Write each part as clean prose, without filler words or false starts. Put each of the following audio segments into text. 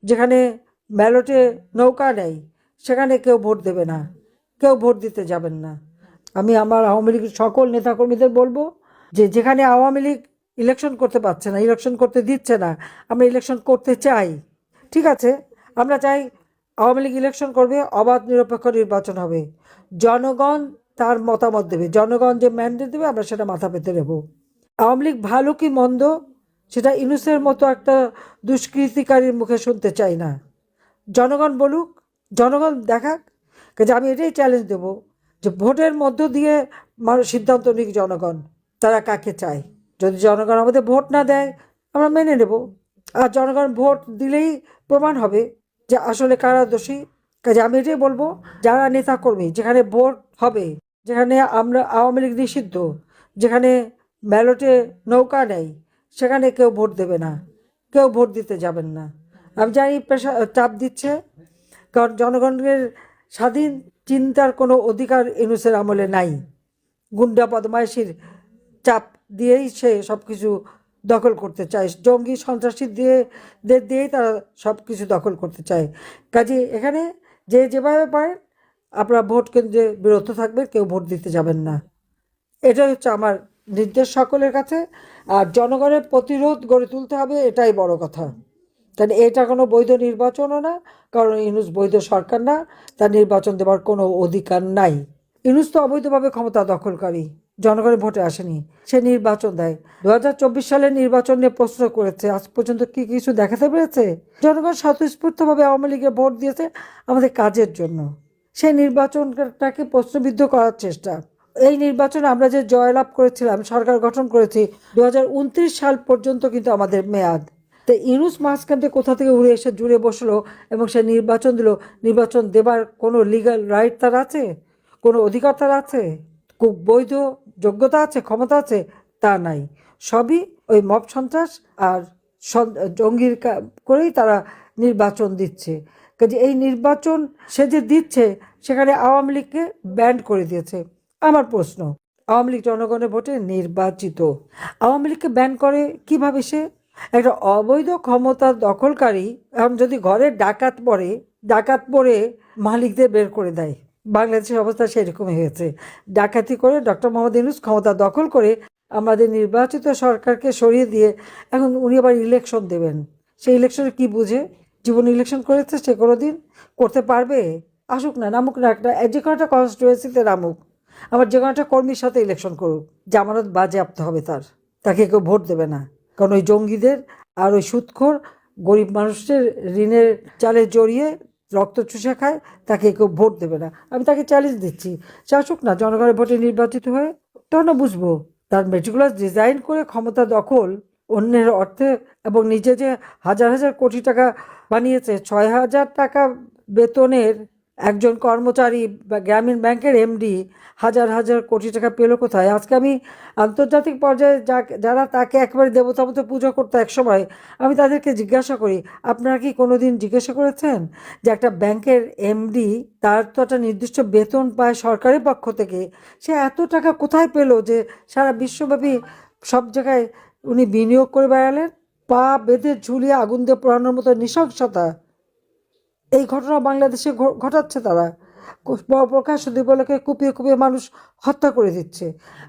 যেখানে ব্যালটে নৌকা নেই সেখানে কেউ ভোট দেবে না, কেউ ভোট দিতে যাবেন না। আমি আমার আওয়ামী লীগের সকল নেতাকর্মীদের বলবো যে যেখানে আওয়ামী লীগ ইলেকশন করতে পারছে না, ইলেকশন করতে দিচ্ছে না, আমরা ইলেকশন করতে চাই। ঠিক আছে, আমরা চাই আওয়ামী লীগ ইলেকশন করবে, অবাধ নিরপেক্ষ নির্বাচন হবে, জনগণ তার মতামত দেবে, জনগণ যে ম্যান্ডেট দেবে আমরা সেটা মাথা পেতে নেব। আওয়ামী লীগ ভালো কি মন্দ সেটা ইউনূসের মতো একটা দুষ্কৃতিকারীর মুখে শুনতে চাই না। জনগণ বলুক, জনগণ দেখাক। কাজে আমি এটাই চ্যালেঞ্জ দেবো যে ভোটের মধ্য দিয়ে মানুষ সিদ্ধান্ত নিক জনগণ তারা কাকে চায়। যদি জনগণ আমাদের ভোট না দেয় আমরা মেনে নেব, আর জনগণ ভোট দিলেই প্রমাণ হবে যে আসলে কারা দোষী। কাজে আমি এটাই বলবো, যারা নেতাকর্মী যেখানে ভোট হবে, যেখানে আমরা আওয়ামী লীগ নিষিদ্ধ, যেখানে ব্যালটে নৌকা নেই সেখানে কেউ ভোট দেবে না, কেউ ভোট দিতে যাবেন না। আমি জানি চাপ দিচ্ছে, কারণ জনগণের স্বাধীন চিন্তার কোনো অধিকার ইউনূসের আমলে নাই। গুন্ডা বদমাইশির চাপ দিয়েই সে সব কিছু দখল করতে চায়, জঙ্গি সন্ত্রাসী দিয়েই তারা সব কিছু দখল করতে চায়। কাজে এখানে যে যেভাবে পারেন আপনারা ভোট কেন্দ্রে বিরত থাকবেন, কেউ ভোট দিতে যাবেন না। এটাই হচ্ছে আমার নির্দেশ সকলের কাছে। আর জনগণের প্রতিরোধ গড়ে তুলতে হবে, এটাই বড় কথা। তাহলে এটা কোনো বৈধ নির্বাচনও না, কারণ ইউনূস বৈধ সরকার না, তার নির্বাচন দেওয়ার কোনো অধিকার নাই। ইউনূস তো অবৈধভাবে ক্ষমতা দখলকারী, জনগণের ভোটে আসেনি, সে নির্বাচন দেয়। 2024 সালের নির্বাচন নিয়ে প্রশ্ন করেছে, আজ পর্যন্ত কি কিছু দেখাতে পেরেছে? জনগণ স্বতঃস্ফূর্তভাবে আওয়ামী লীগে ভোট দিয়েছে আমাদের কাজের জন্য, সেই নির্বাচনটাকে প্রশ্নবিদ্ধ করার চেষ্টা। এই নির্বাচনে আমরা যে জয়লাভ করেছিলাম, সরকার গঠন করেছি, 2029 সাল পর্যন্ত কিন্তু আমাদের মেয়াদ। তো ইউনূস মাঝখানতে কোথা থেকে উড়ে এসে জুড়ে বসলো এবং সে নির্বাচন দিল। নির্বাচন দেবার কোনো লিগ্যাল রাইট তার আছে? কোনো অধিকার তার আছে? খুব বৈধ যোগ্যতা আছে, ক্ষমতা আছে? তা নাই। সবই ওই মব সন্ত্রাস আর জঙ্গির করেই তারা নির্বাচন দিচ্ছে। কাজে এই নির্বাচন সে যে দিচ্ছে সেখানে আওয়ামী লীগকে ব্যান্ড করে দিয়েছে। আমার প্রশ্ন, আওয়ামী লীগ জনগণের ভোটে নির্বাচিত, আওয়ামী লীগকে ব্যান করে কিভাবে? সে একটা অবৈধ ক্ষমতা দখলকারী। এখন যদি ঘরে ডাকাত পড়ে মালিকদের বের করে দেয়, বাংলাদেশের অবস্থা সেরকমই হয়েছে। ডাকাতি করে ডক্টর মোহাম্মদ ইউনূস ক্ষমতা দখল করে আমাদের নির্বাচিত সরকারকে সরিয়ে দিয়ে এখন উনি আবার ইলেকশন দেবেন। সেই ইলেকশনে কি বুঝে? জীবন ইলেকশন করেছে সে কোনো দিন? করতে পারবে? আসুক না, নামুক না, একটা যে কোনো একটা কনস্টিটুয়েন্সিতে নামুক, আবার যে কোনো একটা কর্মীর সাথে ইলেকশন করুক, জামানত বাজেয়াপ্ত হবে তার, তাকে কেউ ভোট দেবে না। কারণ ওই জঙ্গিদের আর ওই সুদখোর গরিব মানুষের ঋণের চালে জড়িয়ে রক্ত চুষে খায়, তাকে কেউ ভোট দেবে না। আমি তাকে চ্যালেঞ্জ দিচ্ছি, সে আসুক না, জনগণের ভোটে নির্বাচিত হয়ে, তখন না বুঝবো। তার মেটিকুলাস ডিজাইন করে ক্ষমতা দখল, অন্যের অর্থে, এবং নিজে যে হাজার হাজার কোটি টাকা বানিয়েছে, 6,000 টাকা বেতনের একজন কর্মচারী বা গ্রামীণ ব্যাংকের এমডি হাজার হাজার কোটি টাকা পেল কোথায়? আজকে আমি আন্তর্জাতিক পর্যায়ে যারা তাকে একেবারে দেবতা মতো পুজো করতো একসময়, আমি তাদেরকে জিজ্ঞাসা করি, আপনারা কি কোনো দিন জিজ্ঞাসা করেছেন যে একটা ব্যাংকের এমডি, তার তো একটা নির্দিষ্ট বেতন পায় সরকারের পক্ষ থেকে, সে এত টাকা কোথায় পেল যে সারা বিশ্বব্যাপী সব জায়গায় উনি বিনিয়োগ করে বেড়ালেন? পা বেঁধে ঝুলিয়ে আগুন দিয়ে পোড়ানোর মতো নৃশংসতা এই ঘটনা বাংলাদেশে ঘটাচ্ছে তারা। প্রকাশ দিবলকে কুপিয়ে কুপিয়ে মানুষ হত্যা করে দিচ্ছে।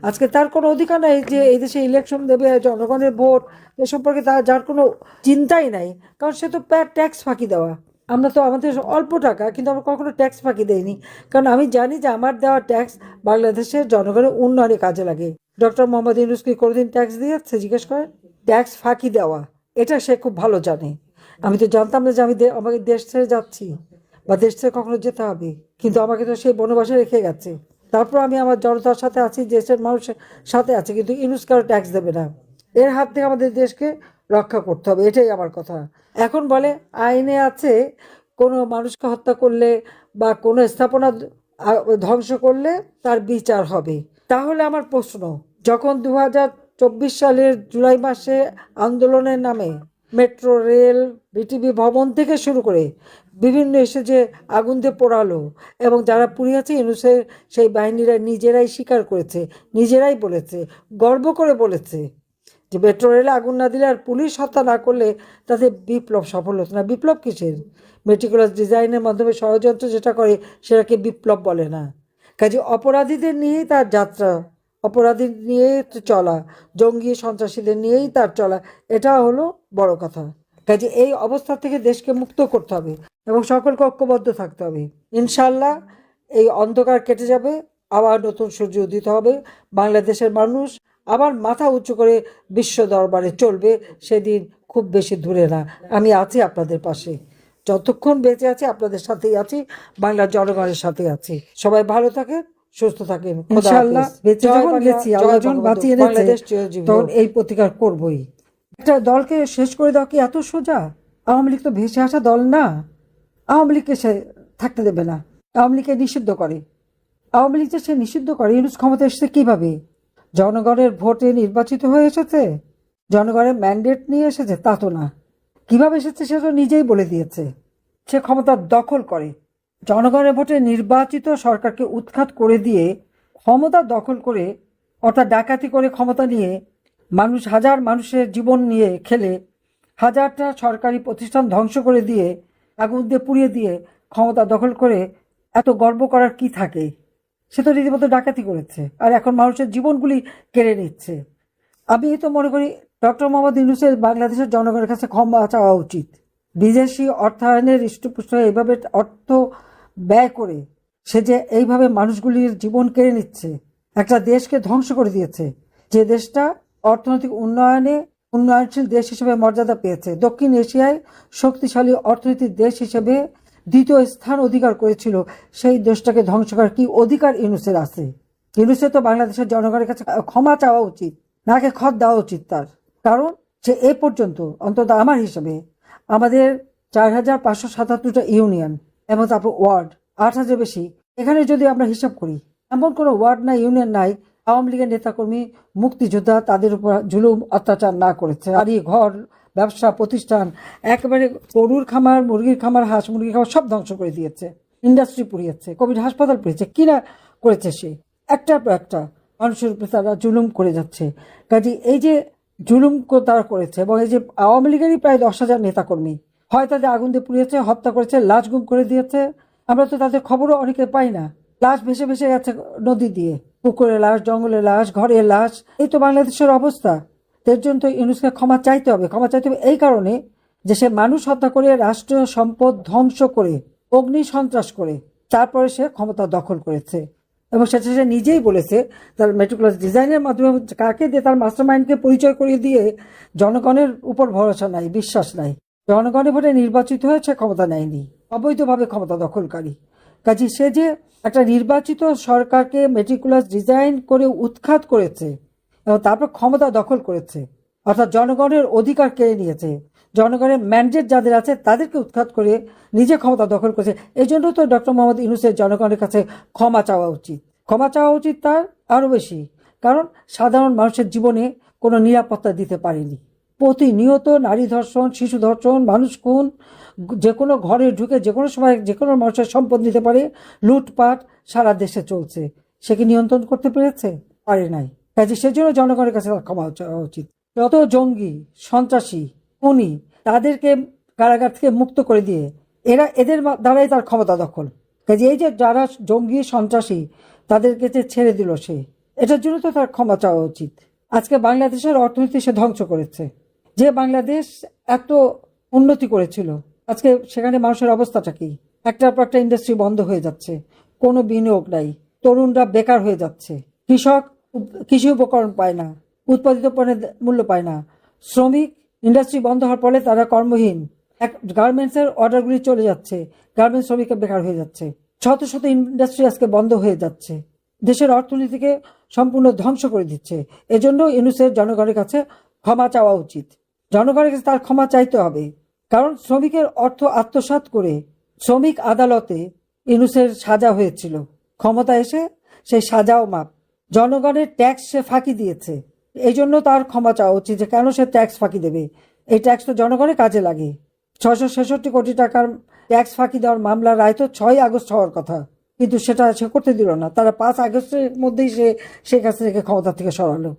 আজকে তার কোনো অধিকার নাই যে এই দেশে ইলেকশন দেবে, জনগণের ভোট এ সম্পর্কে তার যার কোনো চিন্তাই নাই, কারণ সে তো ট্যাক্স ফাঁকি দেওয়া। আমরা তো আমাদের অল্প টাকা, কিন্তু আমরা কখনো ট্যাক্স ফাঁকি দেইনি, কারণ আমি জানি যে আমার দেওয়া ট্যাক্স বাংলাদেশের জনগণের উন্নয়নে কাজে লাগে। ডক্টর মোহাম্মদ ইউনূস কি কোনোদিন ট্যাক্স দিয়েছে? জিজ্ঞেস করেন। ট্যাক্স ফাঁকি দেওয়া এটা সে খুব ভালো জানে। আমি তো জানতাম না যে আমি আমাকে দেশ ছেড়ে যাচ্ছি বা দেশ ছেড়ে কখনো যেতে হবে, কিন্তু আমাকে তো সেই বনবাসে রেখে গেছে। তারপর আমি আমার জনতার সাথে আছি, দেশের মানুষের সাথে আছি, কিন্তু ইউনূস কারো ট্যাক্স দেবে না। এর হাত থেকে আমাদের দেশকে রক্ষা করতে হবে, এটাই আমার কথা। এখন বলে আইনে আছে কোনো মানুষকে হত্যা করলে বা কোনো স্থাপনা ধ্বংস করলে তার বিচার হবে। তাহলে আমার প্রশ্ন, যখন 2024 সালের জুলাই মাসে আন্দোলনের নামে মেট্রো রেল, বিটিভি ভবন থেকে শুরু করে বিভিন্ন এসে যে আগুন দিয়ে পোড়ালো, এবং যারা পুড়িয়েছে ইউনূসের সেই বাহিনীরা নিজেরাই স্বীকার করেছে, নিজেরাই বলেছে, গর্ব করে বলেছে যে মেট্রো রেলে আগুন না দিলে আর পুলিশ হত্যা না করলে তাতে বিপ্লব সফল হতো না। বিপ্লব কিসের? মেটিকুলাস ডিজাইনের মাধ্যমে ষড়যন্ত্র যেটা করে সেটাকে বিপ্লব বলে না। কাজে অপরাধীদের নিয়েই তার যাত্রা, অপরাধী নিয়েই চলা, জঙ্গি সন্ত্রাসীদের নিয়েই তার চলা, এটা হলো বড় কথা। কাজে এই অবস্থা থেকে দেশকে মুক্ত করতে হবে এবং সকলকে ঐক্যবদ্ধ থাকতে হবে। ইনশাল্লাহ এই অন্ধকার কেটে যাবে, আবার নতুন সূর্য উদিত হবে, বাংলাদেশের মানুষ আবার মাথা উঁচু করে বিশ্ব দরবারে চলবে। সেদিন খুব বেশি দূরে না। আমি আছি আপনাদের পাশে, যতক্ষণ বেঁচে আছি আপনাদের সাথেই আছি, বাংলার জনগণের সাথে আছি। সবাই ভালো থাকেন, সুস্থ থাকেন। ইনশাআল্লাহ বেঁচে যখন গেছি, আল্লাহ যখন বাঁচিয়ে এনেছে, তখন এই প্রতিকার করবই। একটা দলকে শেষ করে দেওয়া কি এত সোজা? আওয়ামী লীগ তো ভেসে আসা দল না। আওয়ামী লীগকে সে থাকতে দেবে না, আওয়ামী লীগকে নিষিদ্ধ করে। আওয়ামী লীগ যে সে নিষিদ্ধ করে, ইউনূস ক্ষমতা এসেছে কিভাবে? জনগণের ভোটে নির্বাচিত হয়ে এসেছে, জনগণের ম্যান্ডেট নিয়ে এসেছে? তা তো না। কিভাবে এসেছে সেটা নিজেই বলে দিয়েছে। সে ক্ষমতা দখল করে, জনগণের ভোটে নির্বাচিত সরকারকে উৎখাত করে দিয়ে ক্ষমতা দখল করে, অর্থাৎ ডাকাতি করে ক্ষমতা নিয়ে হাজার মানুষের জীবন নিয়ে খেলে, হাজারটা সরকারি প্রতিষ্ঠান ধ্বংস করে দিয়ে, আগুন দিয়ে পুড়িয়ে দিয়ে ক্ষমতা দখল করে এত গর্ব করার কি থাকে? সে তো রীতিমতো ডাকাতি করেছে, আর এখন মানুষের জীবনগুলি কেড়ে নিচ্ছে। আমি তো মনে করি ডক্টর মোহাম্মদ ইউনূসের বাংলাদেশের জনগণের কাছে ক্ষমা চাওয়া উচিত। বিদেশি অর্থায়নের হৃষ্টপুষ্ট এইভাবে অর্থ ব্যয় করে সে যে এইভাবে মানুষগুলির জীবন কেড়ে নিচ্ছে, একটা দেশকে ধ্বংস করে দিয়েছে, যে দেশটা অর্থনৈতিক উন্নয়নশীল দেশ হিসেবে মর্যাদা পেয়েছে, দক্ষিণ এশিয়ায় শক্তিশালী অর্থনৈতিক দেশ হিসেবে দ্বিতীয় স্থান অধিকার করেছিল, সেই দেশটাকে ধ্বংস করার কি অধিকার ইউনূসের আছে? ইউনূসের তো বাংলাদেশের জনগণের কাছে ক্ষমা চাওয়া উচিত, নাকে খত দেওয়া উচিত তার। কারণ সে এ পর্যন্ত, অন্তত আমার হিসাবে, আমাদের 4577টা ইউনিয়ন এবং তারপর ওয়ার্ড 8000 বেশি, এখানে যদি আমরা হিসাব করি, এমন কোনো ওয়ার্ড নাই, ইউনিয়ন নাই আওয়ামী লীগের নেতাকর্মী, মুক্তিযোদ্ধা তাদের উপর জুলুম অত্যাচার না করেছে। বাড়ি ঘর, ব্যবসা প্রতিষ্ঠান, একেবারে গরুর খামার, মুরগির খামার, হাঁস মুরগির খামার সব ধ্বংস করে দিয়েছে, ইন্ডাস্ট্রি পুড়িয়েছে, কোভিড হাসপাতাল পুড়িয়েছে, কিনা করেছে সে। একটার পর একটা মানুষের উপরে তারা জুলুম করে যাচ্ছে। কাজে এই যে জুলুম তারা করেছে, এবং এই যে আওয়ামী লীগেরই প্রায় 10,000 নেতাকর্মী হয় তাদের আগুন দিয়ে পুড়িয়েছে, হত্যা করেছে, লাশ গুম করে দিয়েছে। আমরা তো তাদের খবরও অনেকে পাই না। লাশ ভেসে ভেসে গেছে নদী দিয়ে, পুকুরের লাশ, জঙ্গলের লাশ, ঘরের লাশ। এই তো বাংলাদেশের অবস্থা। এর জন্য তো ইউনূসকে ক্ষমা চাইতে হবে। ক্ষমা চাইতে হবে এই কারণে যে সে মানুষ হত্যা করে, রাষ্ট্রীয় সম্পদ ধ্বংস করে, অগ্নি সন্ত্রাস করে তারপরে সে ক্ষমতা দখল করেছে। এবং সেটা সে নিজেই বলেছে, তার মেটিকুলাস ডিজাইনের মাধ্যমে কাকে দিয়ে, তার মাস্টার মাইন্ডকে পরিচয় করিয়ে দিয়ে জনগণের উপর ভরসা নাই, বিশ্বাস নাই। জনগণের ভোটে নির্বাচিত হয়েছে, ক্ষমতা নেয়নি, অবৈধভাবে ক্ষমতা দখলকারী। কাজে সে যে একটা নির্বাচিত সরকারকে মেটিকুলাস ডিজাইন করে উৎখাত করেছে এবং তারপর ক্ষমতা দখল করেছে, অর্থাৎ জনগণের অধিকার কেড়ে নিয়েছে, জনগণের ম্যান্ডেট যাদের আছে তাদেরকে উৎখাত করে নিজে ক্ষমতা দখল করেছে। এই জন্য তো ডক্টর মোহাম্মদ ইউনূসের জনগণের কাছে ক্ষমা চাওয়া উচিত। ক্ষমা চাওয়া উচিত তার আরও বেশি, কারণ সাধারণ মানুষের জীবনে কোনো নিরাপত্তা দিতে পারেনি। প্রতিনিয়ত নারী ধর্ষণ, শিশু ধর্ষণ, মানুষ খুন, যে কোনো ঘরে ঢুকে যে কোনো সময় যে কোনো মানুষের সম্পদ নিতে পারে, লুটপাট সারা দেশে চলছে। সে কি নিয়ন্ত্রণ করতে পেরেছে? পারে নাই। কাজে সেজন্য জনগণের কাছে ক্ষমা চাওয়া উচিত। যত জঙ্গি, সন্ত্রাসী, খুনি, তাদেরকে কারাগার থেকে মুক্ত করে দিয়ে এদের দ্বারাই তার ক্ষমতা দখল। কাজে এই যে যারা জঙ্গি সন্ত্রাসী তাদেরকে যে ছেড়ে দিল সে, এটার জন্য তো তার ক্ষমা চাওয়া উচিত। আজকে বাংলাদেশের অর্থনীতি সে ধ্বংস করেছে। যে বাংলাদেশ এত উন্নতি করেছিল, আজকে সেখানে মানুষের অবস্থাটা কি? একটার পর একটা ইন্ডাস্ট্রি বন্ধ হয়ে যাচ্ছে, কোনো বিনিয়োগ নাই, তরুণরা বেকার হয়ে যাচ্ছে, কৃষক কৃষি উপকরণ পায় না, উৎপাদিত পণ্যের মূল্য পায় না, শ্রমিক ইন্ডাস্ট্রি বন্ধ হওয়ার ফলে তারা কর্মহীন, গার্মেন্টসের অর্ডারগুলি চলে যাচ্ছে, গার্মেন্টস শ্রমিকরা বেকার হয়ে যাচ্ছে, শত শত ইন্ডাস্ট্রি আজকে বন্ধ হয়ে যাচ্ছে, দেশের অর্থনীতিকে সম্পূর্ণ ধ্বংস করে দিচ্ছে। এজন্য ইউনূসের জনগণের কাছে ক্ষমা চাওয়া উচিত। জনগণের কাছে তার ক্ষমা চাইতে হবে, কারণ শ্রমিকের অর্থ আত্মসাৎ করে শ্রমিক আদালতে ইউনূসের সাজা হয়েছিল। ক্ষমতা এসে সেই সাজাও মাপ। জনগণের ট্যাক্স সে ফাঁকি দিয়েছে, এই জন্য তার ক্ষমা চাওয়া উচিত। যে কেন সে ট্যাক্স ফাঁকি দেবে? এই ট্যাক্স তো জনগণের কাজে লাগে। 666 কোটি টাকার ট্যাক্স ফাঁকি দেওয়ার মামলার রায় তো 6 আগস্ট হওয়ার কথা, কিন্তু সেটা সে করতে দিল না। তারা 5 আগস্টের মধ্যেই সে শেখ হাসিনাকে ক্ষমতা থেকে সরালো।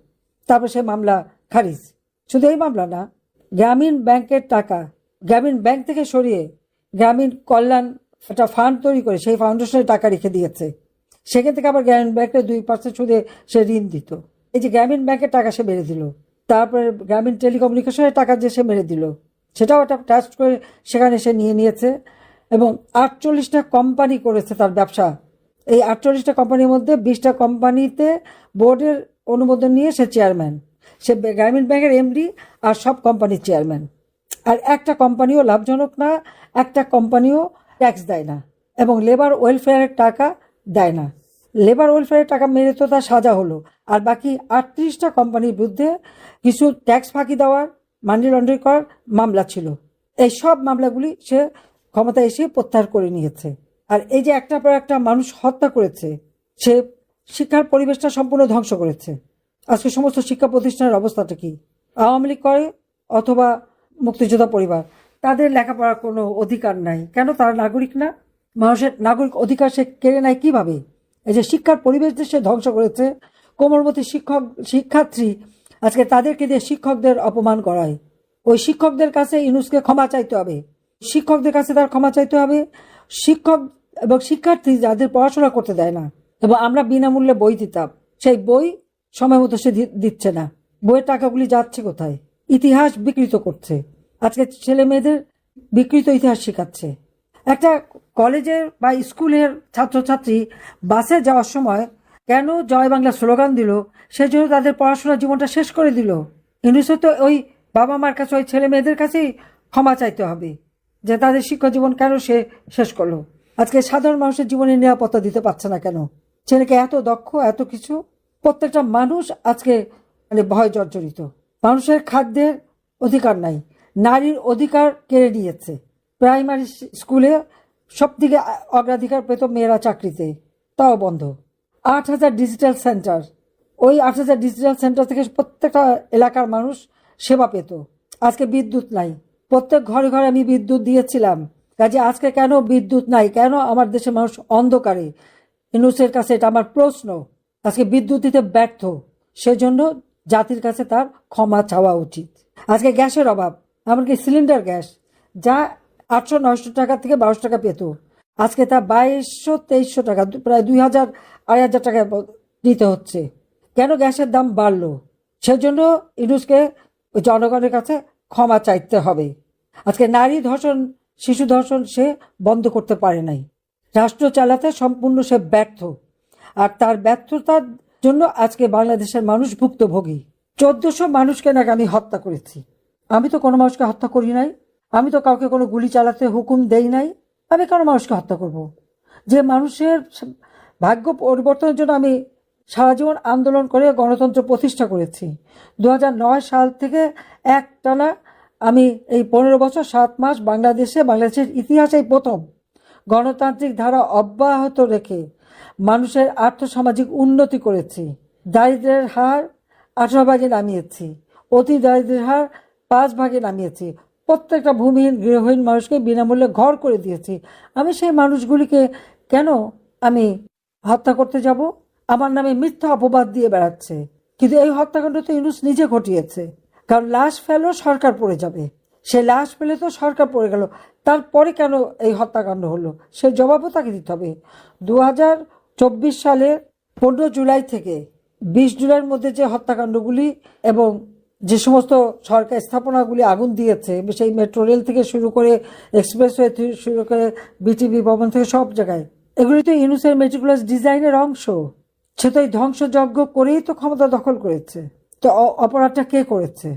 তারপর সে মামলা খারিজ। শুধু এই মামলা না, গ্রামীণ ব্যাংকের টাকা গ্রামীণ ব্যাংক থেকে সরিয়ে গ্রামীণ কল্যাণ একটা ফান্ড তৈরি করে সেই ফাউন্ডেশনের টাকা রেখে দিয়েছে। সেখান থেকে আবার গ্রামীণ ব্যাংকের 2% সুদে সে ঋণ দিত। এই যে গ্রামীণ ব্যাংকের টাকা সে মেরে দিল, তারপরে গ্রামীণ টেলিকমিউনিকেশনের টাকা যে সে মেরে দিল, সেটাও একটা ট্রাস্ট করে সেখানে সে নিয়েছে। এবং 48টা কোম্পানি করেছে তার ব্যবসা। এই 48টা কোম্পানির মধ্যে 20টা কোম্পানিতে বোর্ডের অনুমোদন নিয়ে সে চেয়ারম্যান। সে গ্রামীণ ব্যাংকের এমডি আর সব কোম্পানির চেয়ারম্যান। আর একটা কোম্পানিও লাভজনক না, একটা কোম্পানিও ট্যাক্স দেয় না এবং লেবার ওয়েলফেয়ারের টাকা দেয় না। লেবার ওয়েলফেয়ারের টাকা মেরে তো তার সাজা হলো, আর বাকি 38টা কোম্পানির বিরুদ্ধে কিছু ট্যাক্স ফাঁকি দেওয়ার, মানি লন্ডারিং করার মামলা ছিল। এই সব মামলাগুলি সে ক্ষমতায় এসে প্রত্যাহার করে নিয়েছে। আর এই যে একটার পর একটা মানুষ হত্যা করেছে, সে শিক্ষার পরিবেশটা সম্পূর্ণ ধ্বংস করেছে। আজকে সমস্ত শিক্ষা প্রতিষ্ঠানের অবস্থাটা কি? আওয়ামী লীগ করে অথবা মুক্তিযোদ্ধা পরিবার, তাদের লেখাপড়ার কোনো অধিকার নাই। কেন? তারা নাগরিক না। মানুষের নাগরিক অধিকার সে কেড়ে নেয় কিভাবে? এই যে শিক্ষার পরিবেশ সে ধ্বংস করেছে। কোমলমতি শিক্ষার্থী আজকে তাদেরকে দিয়ে শিক্ষকদের অপমান করায়। ওই শিক্ষকদের কাছে ইউনূসকে ক্ষমা চাইতে হবে, শিক্ষকদের কাছে তার ক্ষমা চাইতে হবে। শিক্ষক এবং শিক্ষার্থী যাদের পড়াশোনা করতে দেয় না, এবং আমরা বিনামূল্যে বই দিতাম, সেই বই সময় মতো সে দিচ্ছে না। বইয়ের টাকাগুলি যাচ্ছে কোথায়? ইতিহাস বিকৃত করছে। আজকে ছেলে মেয়েদের বিকৃত ইতিহাস শেখাচ্ছে। একটা কলেজের বা স্কুলের ছাত্রছাত্রী বাসে যাওয়ার সময় কেন জয় বাংলা স্লোগান দিল, সেজন্য তাদের পড়াশোনার জীবনটা শেষ করে দিল। ইউনূস তো ওই বাবা মার কাছে, ওই ছেলে মেয়েদের কাছেই ক্ষমা চাইতে হবে যে তাদের শিক্ষা জীবন কেন সে শেষ করলো। আজকে সাধারণ মানুষের জীবনে নিরাপত্তা দিতে পারছে না কেন? ছেলেকে এত দক্ষ, এত কিছু, প্রত্যেকটা মানুষ আজকে ভয় জর্জরিত। মানুষের খাদ্যের অধিকার নাই, নারীর অধিকার কেড়ে নিয়েছে। প্রাইমারি স্কুলে সব থেকে অগ্রাধিকার পেত মেয়েরা চাকরিতে, তাও বন্ধ। 8,000 ডিজিটাল সেন্টার, ওই 8,000 ডিজিটাল সেন্টার থেকে প্রত্যেকটা এলাকার মানুষ সেবা পেত। আজকে বিদ্যুৎ নাই, প্রত্যেক ঘরে ঘরে আমি বিদ্যুৎ দিয়েছিলাম। কাজে আজকে কেন বিদ্যুৎ নাই? কেন আমার দেশের মানুষ অন্ধকারে? ইউনূসের কাছে এটা আমার প্রশ্ন। আজকে বিদ্যুৎ দিতে ব্যর্থ, সেজন্য জাতির কাছে তার ক্ষমা চাওয়া উচিত। আজকে গ্যাসের অভাব, এমনকি সিলিন্ডার গ্যাস যা 800-900 টাকা থেকে 1200 টাকা পেত, আজকে তা 2200-2300 টাকা, প্রায় 2,000-2,500 টাকা দিতে হচ্ছে। কেন গ্যাসের দাম বাড়লো? সেজন্য ইউনূসকে জনগণের কাছে ক্ষমা চাইতে হবে। আজকে নারী ধর্ষণ, শিশু ধর্ষণ সে বন্ধ করতে পারে নাই। রাষ্ট্র চালাতে সম্পূর্ণ সে ব্যর্থ, আর তার ব্যর্থতার জন্য আজকে বাংলাদেশের মানুষ ভুক্তভোগী। 1400 মানুষকে নাকি আমি হত্যা করেছি। আমি তো কোনো মানুষকে হত্যা করি নাই, আমি তো কাউকে কোনো গুলি চালাতে হুকুম দেই নাই। আমি কোনো মানুষকে হত্যা করব? যে মানুষের ভাগ্য পরিবর্তনের জন্য আমি সারা জীবন আন্দোলন করে গণতন্ত্র প্রতিষ্ঠা করেছি। 2009 সাল থেকে একটানা আমি এই 15 বছর 7 মাস বাংলাদেশের ইতিহাসে প্রথম গণতান্ত্রিক ধারা অব্যাহত রেখে মানুষের আর্থসামাজিক উন্নতি করেছি। দারিদ্র্যের হার 18 ভাগে নামিয়েছি, অতি দারিদ্র্যের হার 5 ভাগে নামিয়েছি। প্রত্যেকটা ভূমিহীন গৃহহীন মানুষকে বিনামূল্যে ঘর করে দিয়েছি। আমি সেই মানুষগুলিকে কেন আমি হত্যা করতে যাব? আমার নামে মিথ্যা অপবাদ দিয়ে বেড়াচ্ছে। কিন্তু এই হত্যাকাণ্ড তো ইউনূস নিজে ঘটিয়েছে, কারণ লাশ ফেলো সরকার পড়ে যাবে। সে লাশ ফেলে তো সরকার পড়ে গেল, তারপরে কেন এই হত্যাকাণ্ড হলো সে জবাবও তাকে দিতে হবে। 2024 সালের 15 জুলাই থেকে 20 জুলাইয়ের মধ্যে যে হত্যাকাণ্ডগুলি এবং যে সমস্ত সরকার স্থাপনাগুলি আগুন দিয়েছে, সেই মেট্রো রেল থেকে শুরু করে এক্সপ্রেসওয়ে থেকে শুরু করে বিটিভি ভবন থেকে সব জায়গায়, এগুলি তো ইউনূসের মেটিকুলাস ডিজাইনের অংশ। সে তো এই ধ্বংসযজ্ঞ করেই তো ক্ষমতা দখল করেছে। তো অপরাধটা কে করেছে?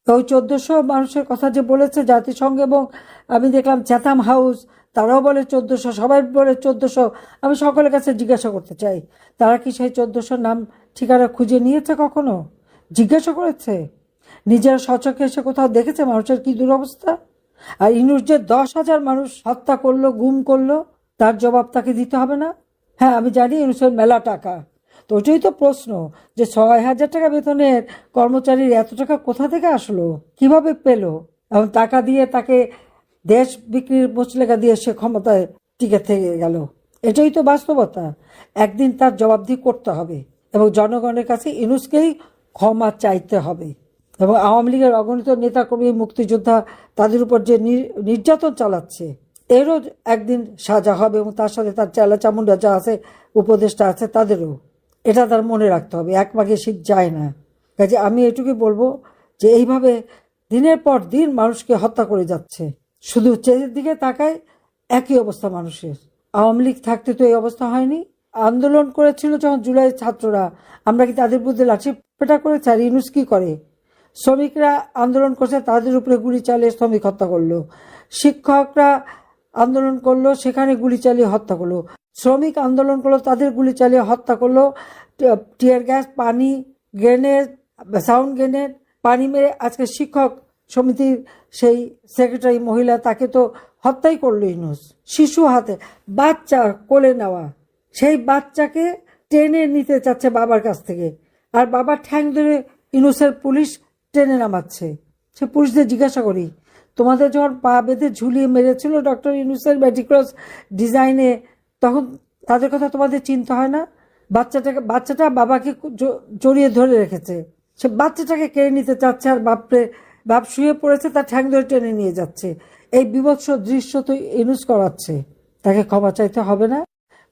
ওই 1400 মানুষের কথা যে বলেছে জাতিসংঘ, এবং আমি দেখলাম চ্যাথাম হাউস তারাও বলে 1400, সবাই বলে 1400। আমি সকলের কাছে জিজ্ঞাসা করতে চাই, তারা কি সেই 1400 নাম ঠিকানা খুঁজে নিয়েছে? কখনো জিজ্ঞাসা করেছে? নিজের সচক্ষে এসে কোথাও দেখেছে মানুষের কি দুরবস্থা? আর ইউনূস যে 10,000 মানুষ হত্যা করলো, গুম করলো, তার জবাব তাকে দিতে হবে না? হ্যাঁ, আমি জানি ইউনূসের মেলা টাকা, তো ওইটাই তো প্রশ্ন যে 6,000 টাকা বেতনের কর্মচারীর এত টাকা কোথা থেকে আসলো, কিভাবে পেল? এবং টাকা দিয়ে তাকে দেশ বিক্রির মুচলেখা দিয়ে সে ক্ষমতায় টিকে থেকে গেল। এটাই তো বাস্তবতা। একদিন তার জবাবদিহি করতে হবে এবং জনগণের কাছে ইউনূসকেই ক্ষমা চাইতে হবে। এবং আওয়ামী লীগের অগণিত নেতাকর্মী, মুক্তিযোদ্ধা, তাদের উপর যে নির্যাতন চালাচ্ছে, এরও একদিন সাজা হবে এবং তার সাথে তার চেলা চামুন্ডা যা আছে, উপদেষ্টা আছে, তাদেরও। এটা তার মনে রাখতে হবে, এক মাঘে শীত যায় না। কাজে আমি এটুকুই বলবো যে এইভাবে দিনের পর দিন মানুষকে হত্যা করে যাচ্ছে। শুধু চেজের দিকে তাকায়, একই অবস্থা মানুষের। আওয়ামী লীগ থাকতে তো এই অবস্থা হয়নি। আন্দোলন করেছিল যখন জুলাই ছাত্ররা, আমরা কি তাদের বিরুদ্ধে লাঠিপেটা করেছি? আর ইউনূস কি করে? শ্রমিকরা আন্দোলন করছে, তাদের উপরে গুলি চালিয়ে শ্রমিক হত্যা করলো। শিক্ষকরা আন্দোলন করলো, সেখানে গুলি চালিয়ে হত্যা করলো। শ্রমিক আন্দোলন করলো, তাদের গুলি চালিয়ে হত্যা করলো। টিয়ার গ্যাস, পানি, গ্রেনেড, সাউন্ড গ্রেনেড, পানি মেরে আজকে শিক্ষক সমিতির সেই সেক্রেটারি মহিলা, তাকে তো হত্যাই করলো ইউনূস। শিশু হাতে, বাচ্চা কোলে নেওয়া, সেই বাচ্চাকে টেনে নিতে চাচ্ছে বাবার কাছ থেকে, আর বাবার ঠ্যাং ধরে ইউনূসের পুলিশ টেনে নামাচ্ছে। সে পুলিশদের জিজ্ঞাসা করি, তোমাদের যখন পা বেঁধে ঝুলিয়ে মেরেছিল ডক্টর ইউনূসের মেডিক্রস ডিজাইনে, তখন তাদের কথা তোমাদের চিন্তা হয় না? বাচ্চাটা বাবাকে জড়িয়ে ধরে রেখেছে, সে বাচ্চাটাকে কেড়ে নিতে চাচ্ছে, আর বাপ শুয়ে পড়েছে, তার ঠ্যাং ধরে টেনে নিয়ে যাচ্ছে। এই বিভৎস দৃশ্য তো ইউনূস করাচ্ছে। তাকে ক্ষমা চাইতে হবে না?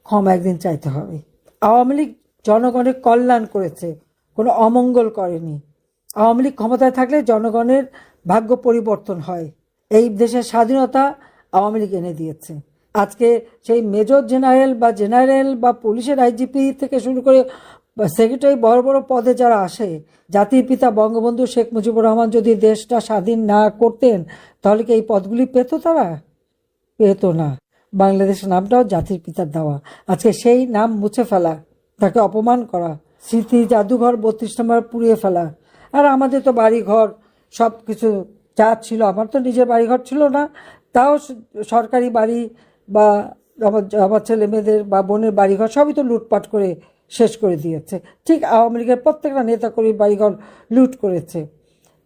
ক্ষমা একদিন চাইতে হবে। আওয়ামী লীগ জনগণের কল্যাণ করেছে, কোনো অমঙ্গল করেনি। আওয়ামী লীগ ক্ষমতায় থাকলে জনগণের ভাগ্য পরিবর্তন হয়। এই দেশের স্বাধীনতা আওয়ামী লীগ এনে দিয়েছে। আজকে সেই মেজর জেনারেল বা পুলিশের আইজিপি থেকে শুরু করে সেক্রেটারি, বড় বড় পদে যারা আসে, জাতির পিতা বঙ্গবন্ধু শেখ মুজিবুর রহমান যদি দেশটা স্বাধীন না করতেন, তাহলে কি এই পদগুলি পেত? তারা পেত না। বাংলাদেশের নামটাও জাতির পিতার দেওয়া। আজকে সেই নাম মুছে ফেলা, তাকে অপমান করা, স্মৃতি জাদুঘর 32 নম্বর পুড়িয়ে ফেলা। আর আমাদের তো বাড়িঘর সব কিছু যা ছিল, আমার তো নিজের বাড়িঘর ছিল না, তাও সরকারি বাড়ি বা আমার ছেলে মেয়েদের বা বোনের বাড়িঘর সবই তো লুটপাট করে শেষ করে দিয়েছে। ঠিক আওয়ামী লীগের প্রত্যেকটা নেতাকর্মী বাড়িঘর লুট করেছে।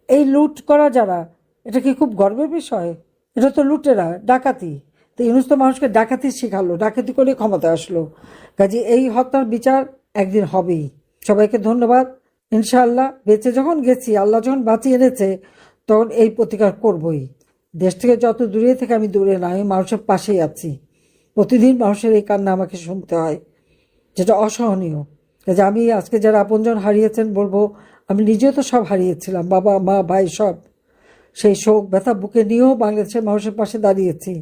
এই লুট করা যারা, এটা কি খুব গর্বের বিষয়? এটা তো লুটেরা, ডাকাতি। তো ইউনূস তো মানুষকে ডাকাতি শিখালো, ডাকাতি করে ক্ষমতায় আসলো। কাজে এই হত্যার বিচার একদিন হবেই। সবাইকে ধন্যবাদ। ইনশাআল্লাহ বেঁচে যখন গেছি, আল্লাহ যখন বাঁচিয়ে এনেছে, তখন এই প্রতিকার করবই। দেশ থেকে যত দূরে থেকে আমি দূরে না, আমি মানুষের পাশেই আছি। প্রতিদিন মানুষের এই কান্না আমাকে শুনতে হয়, যেটা অসহনীয়। কাজে আমি আজকে যারা আপনজন হারিয়েছেন বলবো, আমি নিজেও তো সব হারিয়েছিলাম, বাবা মা ভাই সব। সেই শোক ব্যথা বুকে নিয়েও বাংলাদেশের মানুষের পাশে দাঁড়িয়েছি,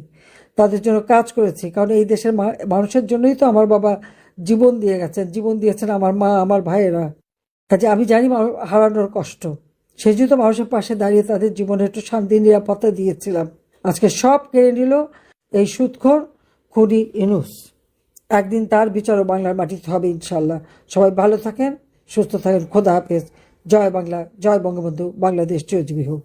তাদের জন্য কাজ করেছি। কারণ এই দেশের মানুষের জন্যই তো আমার বাবা জীবন দিয়ে গেছেন, জীবন দিয়েছেন আমার মা, আমার ভাইয়েরা। কাজে আমি জানি হারানোর কষ্ট। সেই জন্য মানুষের পাশে দাঁড়িয়ে তাদের জীবনে একটু শান্তি, নিরাপত্তা দিয়েছিলাম। আজকে সব কেড়ে নিল এই সুদখোর খুনি ইউনূস। একদিন তার বিচারও বাংলার মাটিতে হবে ইনশাল্লাহ। সবাই ভালো থাকেন, সুস্থ থাকেন। খোদা হাফেজ। জয় বাংলা, জয় বঙ্গবন্ধু। বাংলাদেশ চিরজীবী হোক।